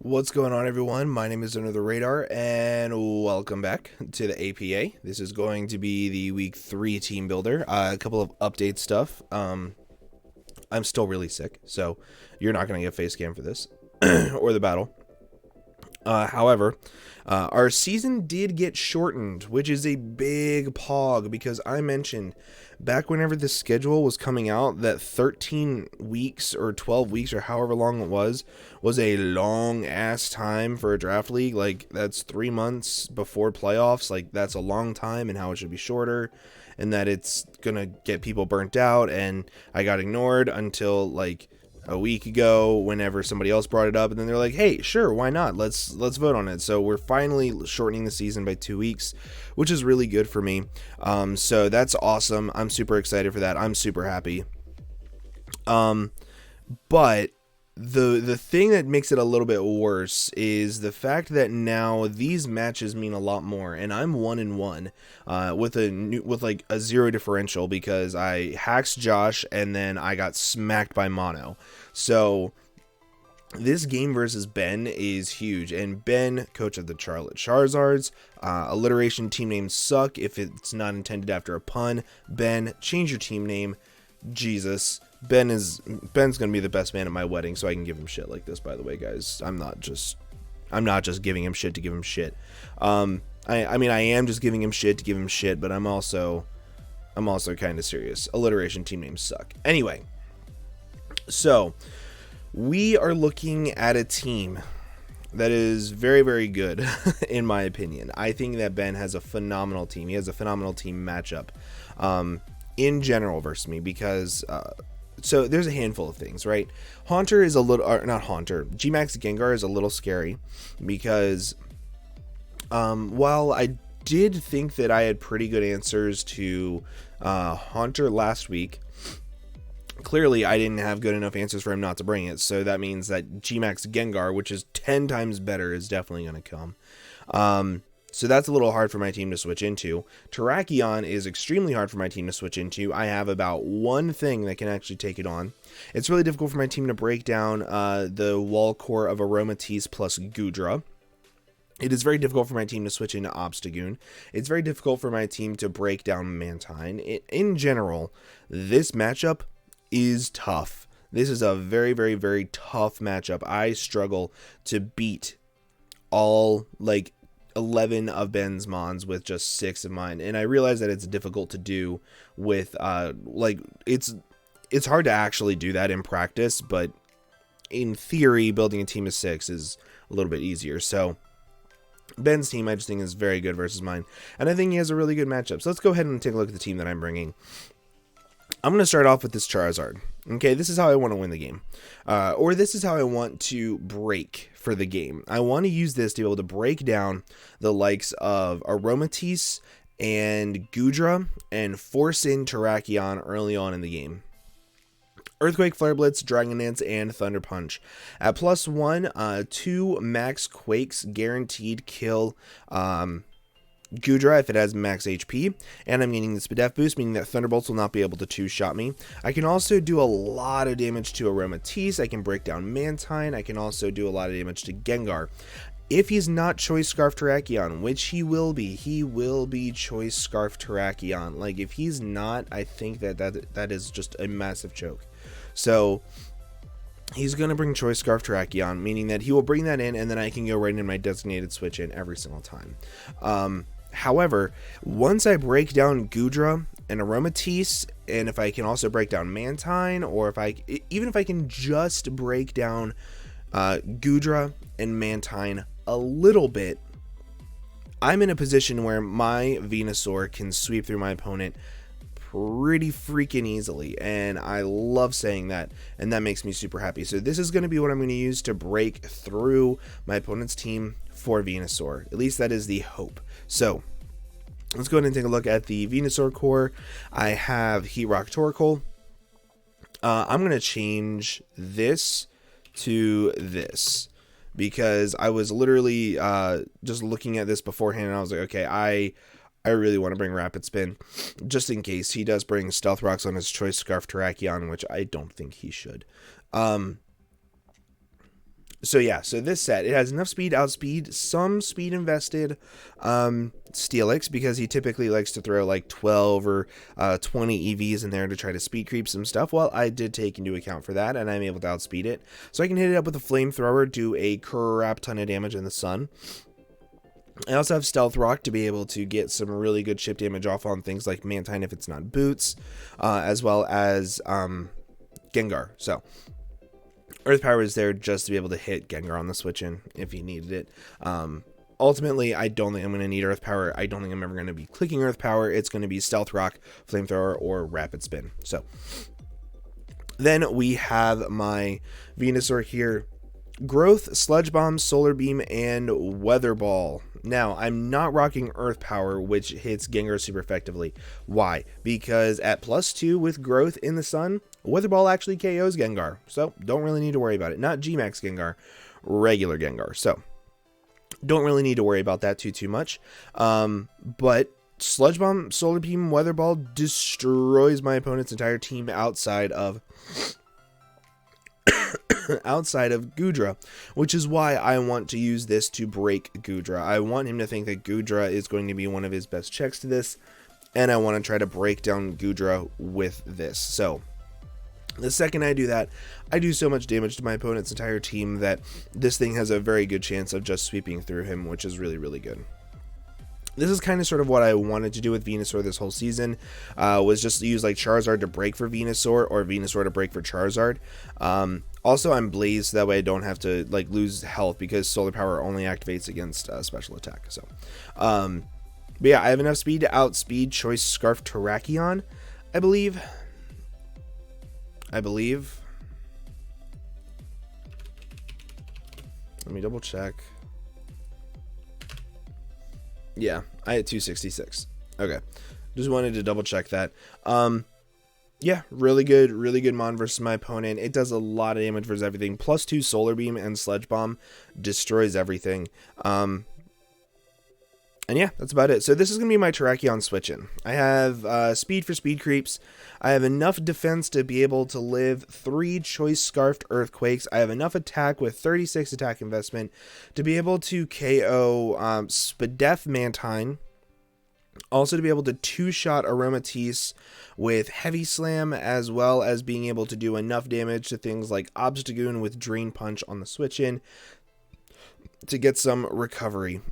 What's going on, everyone? My name is Under the Radar, and welcome back to the APA. This is going to be the Week 3 team builder. A couple of update stuff. I'm still really sick, so you're not going to get face cam for this, or the battle. However, our season did get shortened, which is a big pog, because I mentioned back whenever the schedule was coming out that 13 weeks or 12 weeks or however long it was a long ass time for a draft league. Like, that's 3 months before playoffs. Like, that's a long time, and how it should be shorter, and that it's gonna get people burnt out. And I got ignored until like a week ago whenever somebody else brought it up, and then they're like, hey, sure, why not, let's vote on it. So we're finally shortening the season by 2 weeks, which is really good for me. So that's awesome. I'm super excited for that. I'm super happy. But the thing that makes it a little bit worse is the fact that now these matches mean a lot more, and I'm 1-1 with like a 0 differential because I hacked Josh and then I got smacked by Mono. So this game versus Ben is huge, and Ben, coach of the Charlotte Charizards, alliteration team names suck if it's not intended after a pun. Ben, change your team name. Jesus. Ben's gonna be the best man at my wedding, so I can give him shit like this. By the way, guys, I'm not just giving him shit to give him shit. I mean, I am just giving him shit to give him shit, but I'm also kind of serious. Alliteration team names suck. Anyway, so we are looking at a team that is very, very good, in my opinion. I think that Ben has a phenomenal team. He has a phenomenal team matchup, in general versus me, because so there's a handful of things, right? Haunter is a little, or not Haunter, G-Max Gengar is a little scary because while I did think that I had pretty good answers to Haunter last week, clearly I didn't have good enough answers for him not to bring it. So that means that G-Max Gengar, which is 10 times better, is definitely going to come. So that's a little hard for my team to switch into. Terrakion is extremely hard for my team to switch into. I have about one thing that can actually take it on. It's really difficult for my team to break down the wall core of Aromatisse plus Goodra. It is very difficult for my team to switch into Obstagoon. It's very difficult for my team to break down Mantine. In general, this matchup is tough. This is a very, very, very tough matchup. I struggle to beat all, like, 11 of Ben's Mons with just 6 of mine, and I realize that it's difficult to do with like it's hard to actually do that in practice, but in theory building a team of 6 is a little bit easier. So Ben's team I just think is very good versus mine, and I think he has a really good matchup. So let's go ahead and take a look at the team that I'm bringing. I'm going to start off with this Charizard. Okay, this is how I want to win the game. Or this is how I want to break for the game. I want to use this to be able to break down the likes of Aromatisse and Goodra and force in Terrakion early on in the game. Earthquake, Flare Blitz, Dragon Dance, and Thunder Punch. At +1, 2 max Quakes guaranteed kill Goodra if it has max HP, and I'm getting the Spadef boost, meaning that Thunderbolts will not be able to 2-shot me. I can also do a lot of damage to Aromatisse. I can break down Mantine. I can also do a lot of damage to Gengar. If he's not Choice Scarf Terrakion, which he will be Choice Scarf Terrakion. Like, if he's not, I think that is just a massive choke. So he's going to bring Choice Scarf Terrakion, meaning that he will bring that in, and then I can go right in my designated switch in every single time. However, once I break down Goodra and Aromatisse, and if I can also break down Mantine, or even if I can just break down Goodra and Mantine a little bit, I'm in a position where my Venusaur can sweep through my opponent pretty freaking easily, and I love saying that, and that makes me super happy. So this is going to be what I'm going to use to break through my opponent's team for Venusaur. At least that is the hope. So let's go ahead and take a look at the Venusaur core. I have Heat Rock Torkoal. I'm going to change this to this because I was literally just looking at this beforehand, and I was like, okay, I really want to bring Rapid Spin, just in case he does bring Stealth Rocks on his Choice Scarf Terrakion, which I don't think he should. So yeah, so this set, it has enough speed, outspeed, some speed invested, Steelix, because he typically likes to throw like 12 or 20 EVs in there to try to speed creep some stuff. Well, I did take into account for that, and I'm able to outspeed it. So I can hit it up with a flamethrower, do a crap ton of damage in the sun. I also have Stealth Rock to be able to get some really good chip damage off on things like Mantine if it's not boots, as well as Gengar. So Earth Power is there just to be able to hit Gengar on the switch in if he needed it. Ultimately, I don't think I'm going to need Earth Power. I don't think I'm ever going to be clicking Earth Power. It's going to be Stealth Rock, Flamethrower, or Rapid Spin. So then we have my Venusaur here. Growth, Sludge Bomb, Solar Beam, and Weather Ball. Now, I'm not rocking Earth Power, which hits Gengar super effectively. Why? Because at +2 with Growth in the sun, Weather Ball actually KOs Gengar. So, don't really need to worry about it. Not G-Max Gengar, regular Gengar. So, don't really need to worry about that too much. But Sludge Bomb, Solar Beam, Weather Ball destroys my opponent's entire team outside of Goodra, which is why I want to use this to break Goodra. I want him to think that Goodra is going to be one of his best checks to this, and I want to try to break down Goodra with this. So the second I do that, I do so much damage to my opponent's entire team that this thing has a very good chance of just sweeping through him, which is really, really good. This is kind of sort of what I wanted to do with Venusaur this whole season, was just use like Charizard to break for Venusaur or Venusaur to break for Charizard. Also, I'm Blazed, that way I don't have to like lose health because Solar Power only activates against special attack. So, but yeah, I have enough speed to outspeed Choice Scarf Terrakion, I believe. Let me double check. Yeah, I had 266. Okay, just wanted to double check that. Yeah, really good mon versus my opponent. It does a lot of damage versus everything. +2 Solar Beam and Sludge Bomb destroys everything. And yeah, that's about it. So this is going to be my Terrakion switch-in. I have speed for speed creeps. I have enough defense to be able to live 3 Choice Scarfed Earthquakes. I have enough attack with 36 attack investment to be able to KO Spadef Mantine. Also to be able to 2-shot Aromatisse with Heavy Slam, as well as being able to do enough damage to things like Obstagoon with Drain Punch on the switch-in to get some recovery.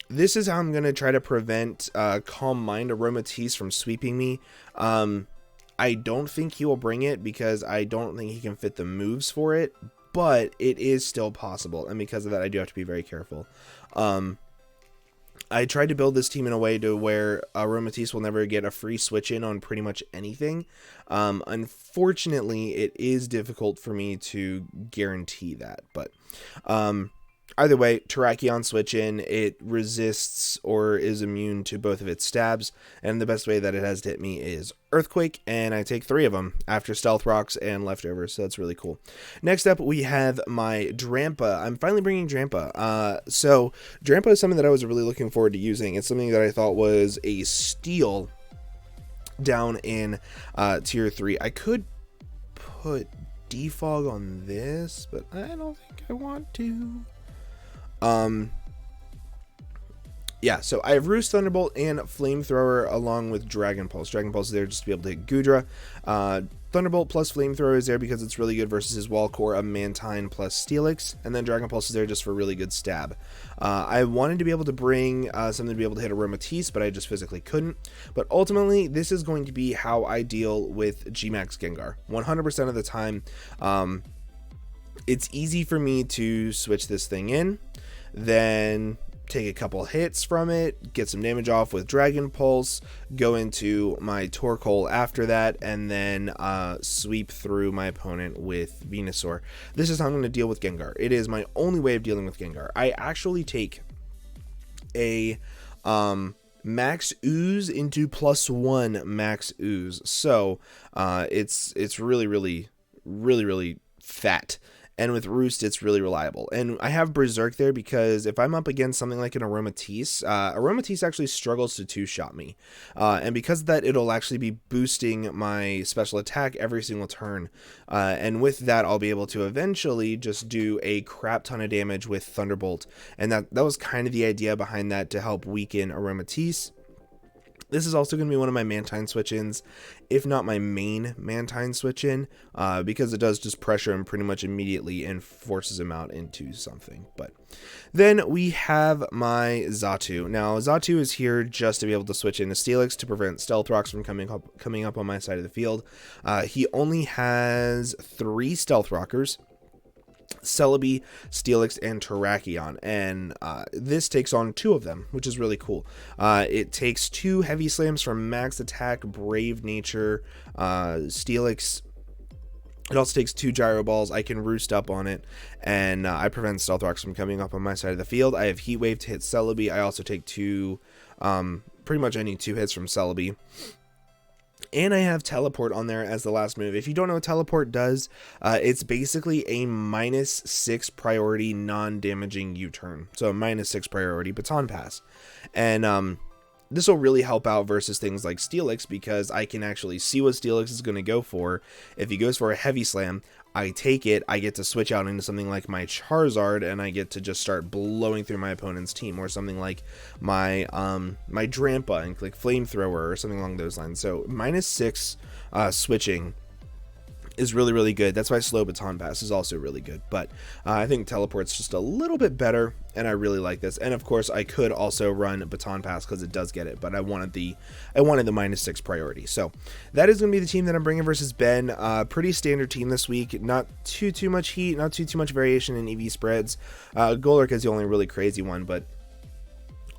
This is how I'm going to try to prevent Calm Mind Aromatisse from sweeping me. I don't think he will bring it because I don't think he can fit the moves for it, but it is still possible, and because of that I do have to be very careful. I tried to build this team in a way to where Aromatisse will never get a free switch in on pretty much anything. Unfortunately, it is difficult for me to guarantee that, but either way, Terrakion switch in, it resists or is immune to both of its stabs, and the best way that it has to hit me is Earthquake, and I take 3 of them after Stealth Rocks and Leftovers, so that's really cool. Next up, we have my Drampa. I'm finally bringing Drampa. So Drampa is something that I was really looking forward to using. It's something that I thought was a steal down in Tier 3. I could put Defog on this, but I don't think I want to. Yeah, so I have Roost, Thunderbolt, and Flamethrower along with Dragon Pulse. Dragon Pulse is there just to be able to hit Goodra. Thunderbolt plus Flamethrower is there because it's really good versus his Wall Core of Mantine plus Steelix. And then Dragon Pulse is there just for really good stab. I wanted to be able to bring something to be able to hit Aromatisse, but I just physically couldn't. But ultimately, this is going to be how I deal with G-Max Gengar. 100% of the time, it's easy for me to switch this thing in, then take a couple hits from it, get some damage off with Dragon Pulse, go into my Torkoal after that, and then sweep through my opponent with Venusaur. This is how I'm going to deal with Gengar. It is my only way of dealing with Gengar. I actually take a Max Ooze into +1 Max Ooze. So it's really fat. and with Roost, it's really reliable. And I have Berserk there because if I'm up against something like an Aromatisse, Aromatisse actually struggles to two-shot me. And because of that, it'll actually be boosting my special attack every single turn. And with that, I'll be able to eventually just do a crap ton of damage with Thunderbolt. And that was kind of the idea behind that, to help weaken Aromatisse. This is also going to be one of my Mantine switch-ins, if not my main Mantine switch-in, because it does just pressure him pretty much immediately and forces him out into something. But then we have my Xatu. Now, Xatu is here just to be able to switch into Steelix to prevent Stealth Rocks from coming up on my side of the field. He only has 3 Stealth Rockers: Celebi, Steelix, and Terrakion, and this takes on 2 of them, which is really cool. It takes 2 Heavy Slams from Max Attack, Brave Nature, Steelix. It also takes 2 Gyro Balls. I can Roost up on it, and I prevent Stealth Rocks from coming up on my side of the field. I have Heat Wave to hit Celebi. I also take 2, pretty much any 2 hits from Celebi. And I have Teleport on there as the last move. If you don't know what Teleport does, it's basically a -6 priority non-damaging U-turn. So a -6 priority Baton Pass. And this will really help out versus things like Steelix, because I can actually see what Steelix is going to go for. If he goes for a Heavy Slam, I take it, I get to switch out into something like my Charizard, and I get to just start blowing through my opponent's team, or something like my my Drampa and like Flamethrower or something along those lines. So -6 switching is really, really good. That's why Slow Baton Pass is also really good. But I think Teleport's just a little bit better, and I really like this. And of course, I could also run Baton Pass because it does get it, but I wanted the -6 priority. So that is going to be the team that I'm bringing versus Ben. Pretty standard team this week. Not too much heat, not too much variation in EV spreads. Golurk is the only really crazy one, but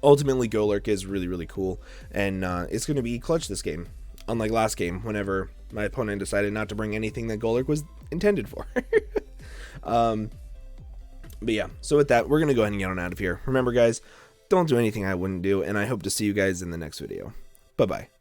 ultimately Golurk is really, really cool, and it's going to be clutch this game. Unlike last game, whenever my opponent decided not to bring anything that Golurk was intended for. But yeah, so with that, we're going to go ahead and get on out of here. Remember, guys, don't do anything I wouldn't do, and I hope to see you guys in the next video. Bye-bye.